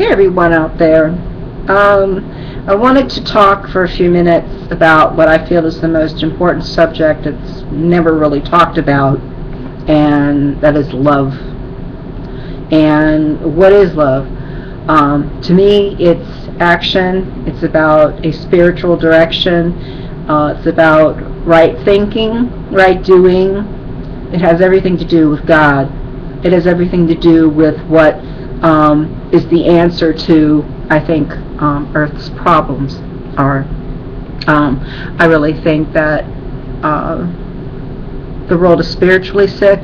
Hey everyone out there. I wanted to talk for a few minutes about what I feel is the most important subject that's never really talked about, and that is love. And what is love? To me, it's action. It's about a spiritual direction. It's about right thinking, right doing. It has everything to do with God. It has everything to do with what is the answer to, I think, Earth's problems are. I really think that the world is spiritually sick.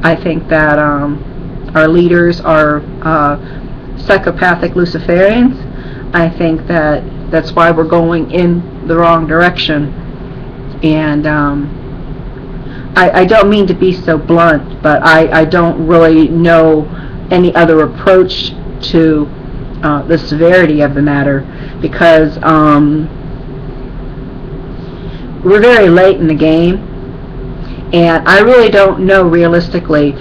I think that our leaders are psychopathic Luciferians. I think that that's why we're going in the wrong direction. And I don't mean to be so blunt, but I don't really know any other approach to the severity of the matter, because we're very late in the game, and I really don't know realistically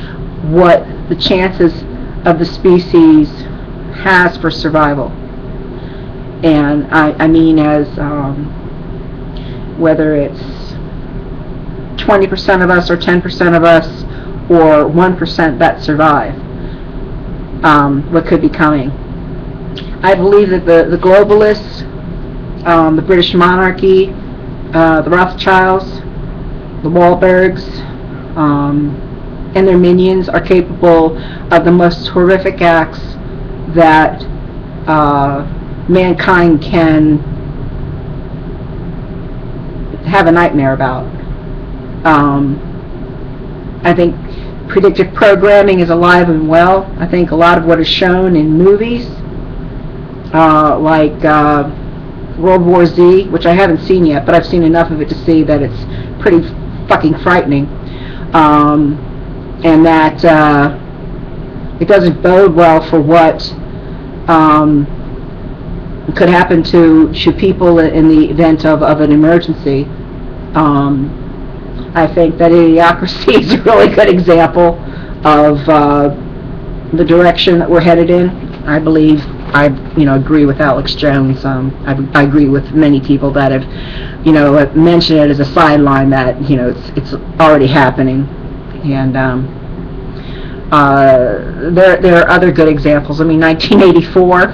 what the chances of the species has for survival. And I mean as whether it's 20% of us or 10% of us or 1% that survive, what could be coming. I believe that the globalists, the British monarchy, the Rothschilds, the Wahlbergs, and their minions are capable of the most horrific acts that mankind can have a nightmare about. I think predictive programming is alive and well. I think a lot of what is shown in movies, like World War Z, which I haven't seen yet, but I've seen enough of it to see that it's pretty fucking frightening, and that it doesn't bode well for what could happen to people in the event of an emergency. I think that Idiocracy is a really good example of the direction that we're headed in. I believe I agree with Alex Jones. I agree with many people that have mentioned it as a sideline that it's already happening, and there are other good examples. I mean, 1984.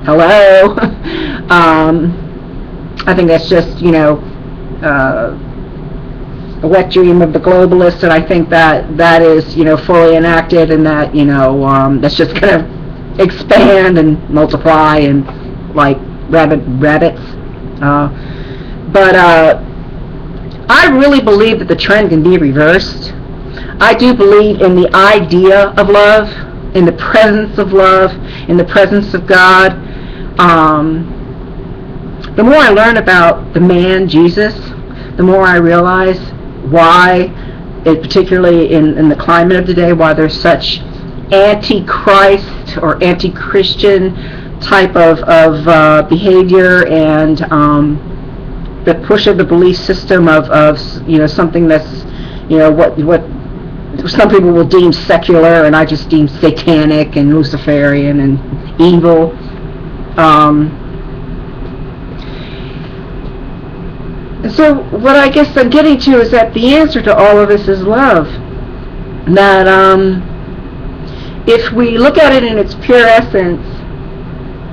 Hello. I think that's just a wet dream of the globalists, and I think that is fully enacted, and that that's just going to expand and multiply and like rabbits. But I really believe that the trend can be reversed. I do believe in the idea of love, in the presence of love, in the presence of God. The more I learn about the man Jesus, the more I realize why, particularly in the climate of today, why there's such anti-Christ or anti-Christian type of behavior, and the push of the belief system of something that's what some people will deem secular, and I just deem satanic and Luciferian and evil. So what I guess I'm getting to is that the answer to all of this is love. That if we look at it in its pure essence,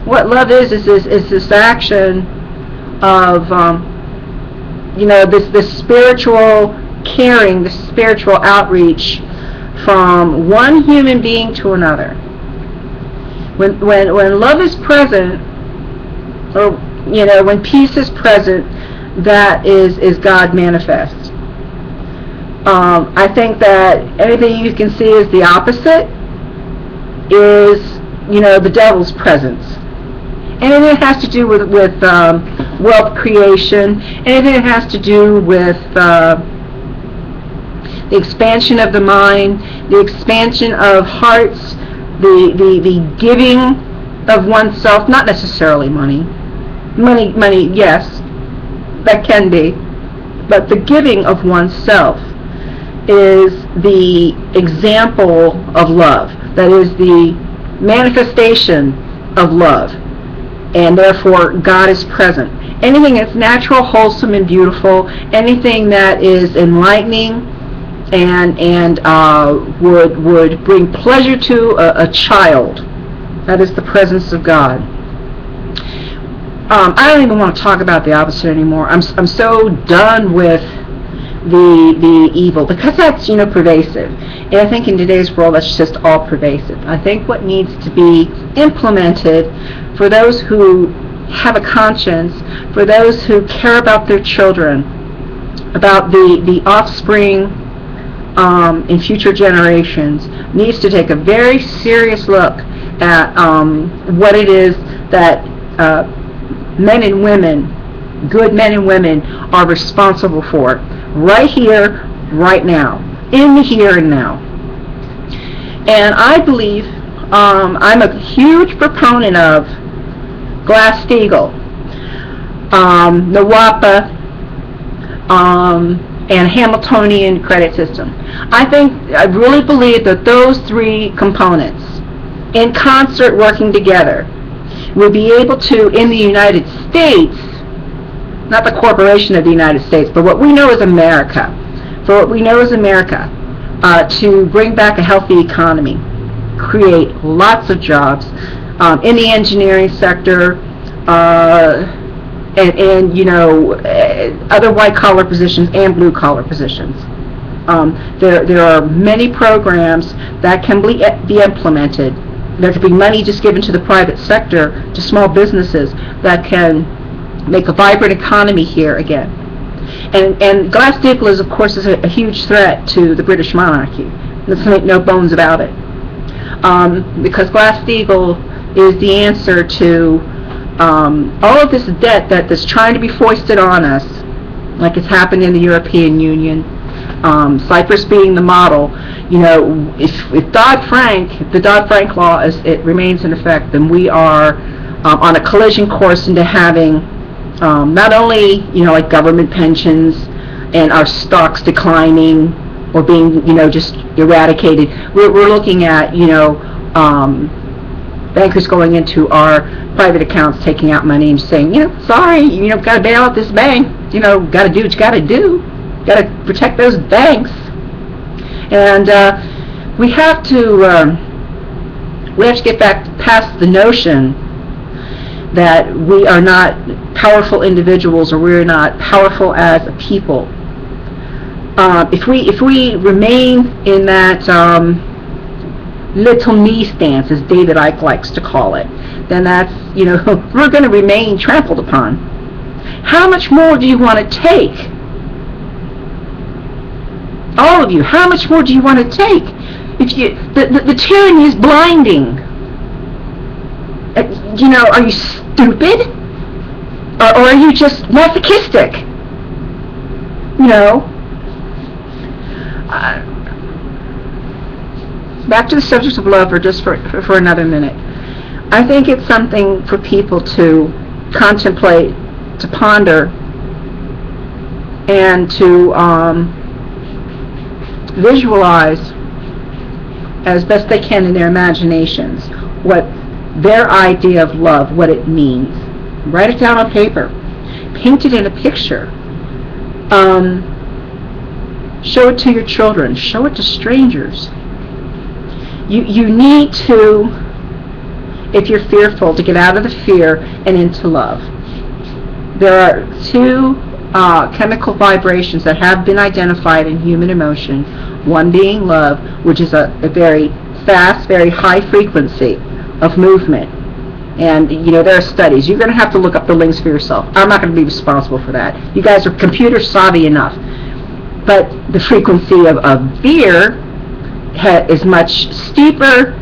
what love is this action of this spiritual caring, this spiritual outreach from one human being to another. When love is present, or when peace is present, that is God manifest. I think that anything you can see as the opposite is the devil's presence. Anything that has to do with wealth creation, anything that has to do with the expansion of the mind, the expansion of hearts, the giving of oneself, not necessarily money, yes, that can be, but the giving of oneself is the example of love. That is the manifestation of love, and therefore God is present. Anything that's natural, wholesome, and beautiful, anything that is enlightening and would bring pleasure to a child, that is the presence of God. I don't even want to talk about the opposite anymore. I'm so done with the evil, because that's pervasive, and I think in today's world that's just all pervasive. I think what needs to be implemented for those who have a conscience, for those who care about their children, about the offspring in future generations, needs to take a very serious look at what it is that men and women, good men and women, are responsible for, right here, right now, in the here and now. And I believe, I'm a huge proponent of Glass-Steagall, NWOPA, and Hamiltonian credit system. I really believe that those three components, in concert working together, will be able to, in the United States, not the corporation of the United States, but what we know as America, to bring back a healthy economy, create lots of jobs in the engineering sector, and other white-collar positions and blue-collar positions. There are many programs that can be implemented. There could be money just given to the private sector, to small businesses, that can make a vibrant economy here again. And Glass-Steagall is, of course, a huge threat to the British monarchy. Let's make no bones about it. Because Glass-Steagall is the answer to all of this debt that's trying to be foisted on us, like it's happened in the European Union. Cyprus being the model. If the Dodd-Frank law it remains in effect, then we are on a collision course into having not only like government pensions and our stocks declining or being just eradicated. We're looking at bankers going into our private accounts, taking out money and saying, sorry, got to bail out this bank. Got to do what you got to do. Got to protect those banks. And we have to get back past the notion that we are not powerful individuals, or we're not powerful as a people. If we remain in that little me stance, as David Icke likes to call it, then that's we're going to remain trampled upon. How much more do you want to take? All of you, how much more do you want to take? If the tyranny is blinding. Are you stupid? Or are you just masochistic? Back to the subject of love for another minute. I think it's something for people to contemplate, to ponder, and to visualize as best they can in their imaginations what their idea of love, what it means. Write it down on paper. Paint it in a picture. Show it to your children. Show it to strangers. You need to, if you're fearful, to get out of the fear and into love. There are two chemical vibrations that have been identified in human emotion, one being love, which is a very fast, very high frequency of movement. And there are studies. You're going to have to look up the links for yourself. I'm not going to be responsible for that. You guys are computer savvy enough. But the frequency of fear is much steeper,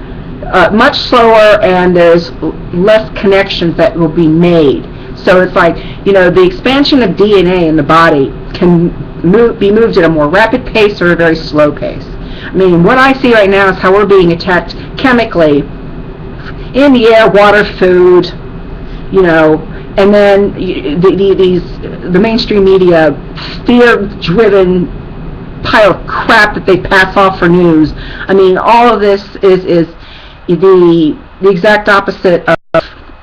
much slower, and there's less connections that will be made. So it's like, the expansion of DNA in the body can be moved at a more rapid pace or a very slow pace. I mean, what I see right now is how we're being attacked chemically in the air, water, food, and then the mainstream media, fear-driven pile of crap that they pass off for news. I mean, all of this is the exact opposite of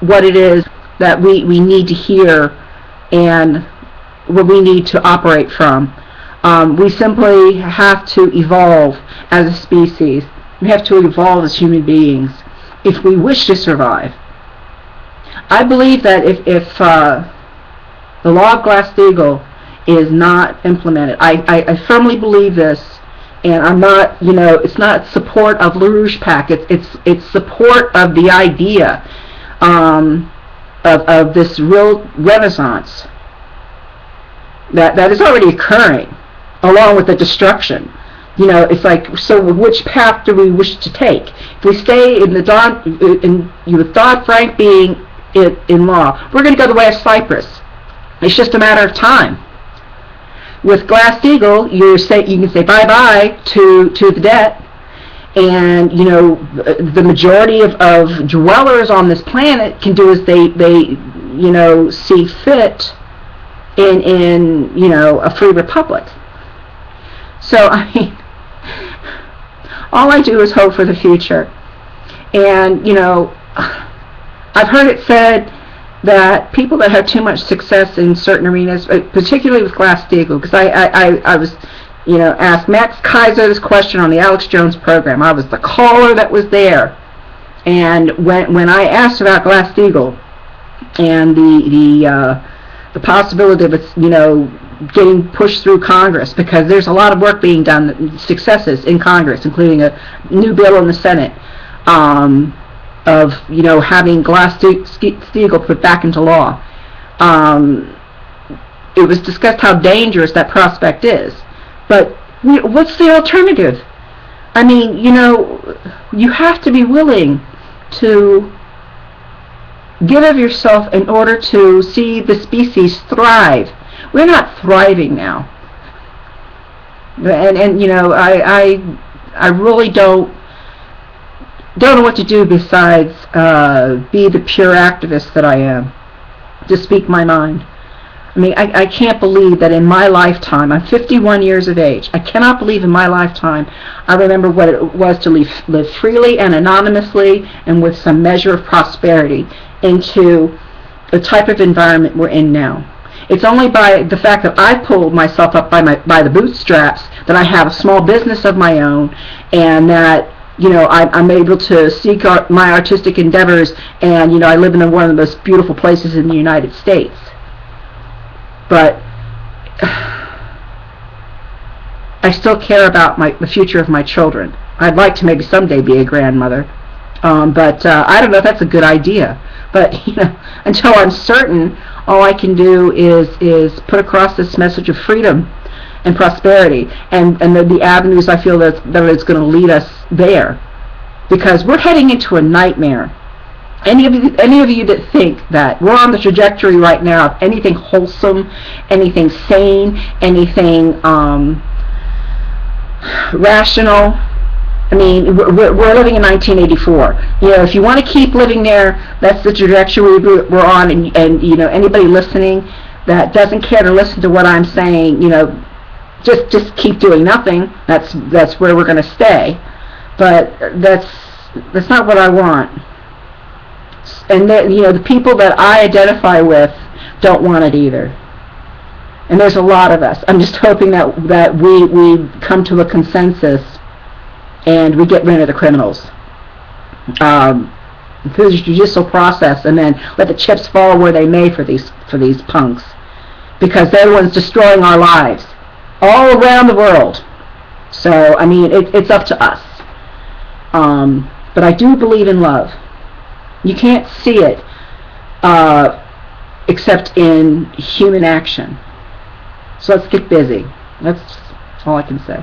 what it is that we need to hear and what we need to operate from. We simply have to evolve as a species. We have to evolve as human beings if we wish to survive. I believe that if the law of Glass-Steagall is not implemented, I firmly believe this, and I'm not, it's not support of LaRouche PAC, it's support of the idea of this real renaissance that is already occurring, along with the destruction. It's like, so which path do we wish to take? If we stay in Dodd-Frank being in law, we're going to go the way of Cyprus. It's just a matter of time. With Glass-Steagall, you can say bye-bye to the debt, and the majority of dwellers on this planet can do as they see fit in a free republic. So I mean, all I do is hope for the future. And I've heard it said that people that have too much success in certain arenas, particularly with Glass-Steagall, because I was asked Max Kaiser this question on the Alex Jones program. I was the caller that was there, and when I asked about Glass-Steagall and the possibility of it, getting pushed through Congress, because there's a lot of work being done, successes in Congress, including a new bill in the Senate of having Glass-Steagall put back into law. It was discussed how dangerous that prospect is, but what's the alternative? I mean, you have to be willing to give of yourself in order to see the species thrive. We're not thriving now, and I really don't know what to do besides be the pure activist that I am, to speak my mind. I mean, I can't believe that in my lifetime, I'm 51 years of age, I cannot believe in my lifetime I remember what it was to live freely and anonymously and with some measure of prosperity into the type of environment we're in now. It's only by the fact that I pulled myself up by the bootstraps that I have a small business of my own, and that I'm able to seek out my artistic endeavors, and I live in one of the most beautiful places in the United States. But I still care about the future of my children. I'd like to maybe someday be a grandmother, but I don't know if that's a good idea. But until I'm certain, all I can do is put across this message of freedom and prosperity, and the avenues I feel that it's going to lead us there, because we're heading into a nightmare. Any of you that think that we're on the trajectory right now of anything wholesome, anything sane, anything rational, I mean, we're living in 1984. If you want to keep living there, that's the trajectory we're on, and anybody listening that doesn't care to listen to what I'm saying, just keep doing nothing. That's where we're going to stay. But that's not what I want. And the people that I identify with don't want it either. And there's a lot of us. I'm just hoping that we come to a consensus and we get rid of the criminals. Through the judicial process, and then let the chips fall where they may for these punks, because they're the ones destroying our lives all around the world. So I mean, it's up to us. But I do believe in love. You can't see it except in human action. So let's get busy. That's all I can say.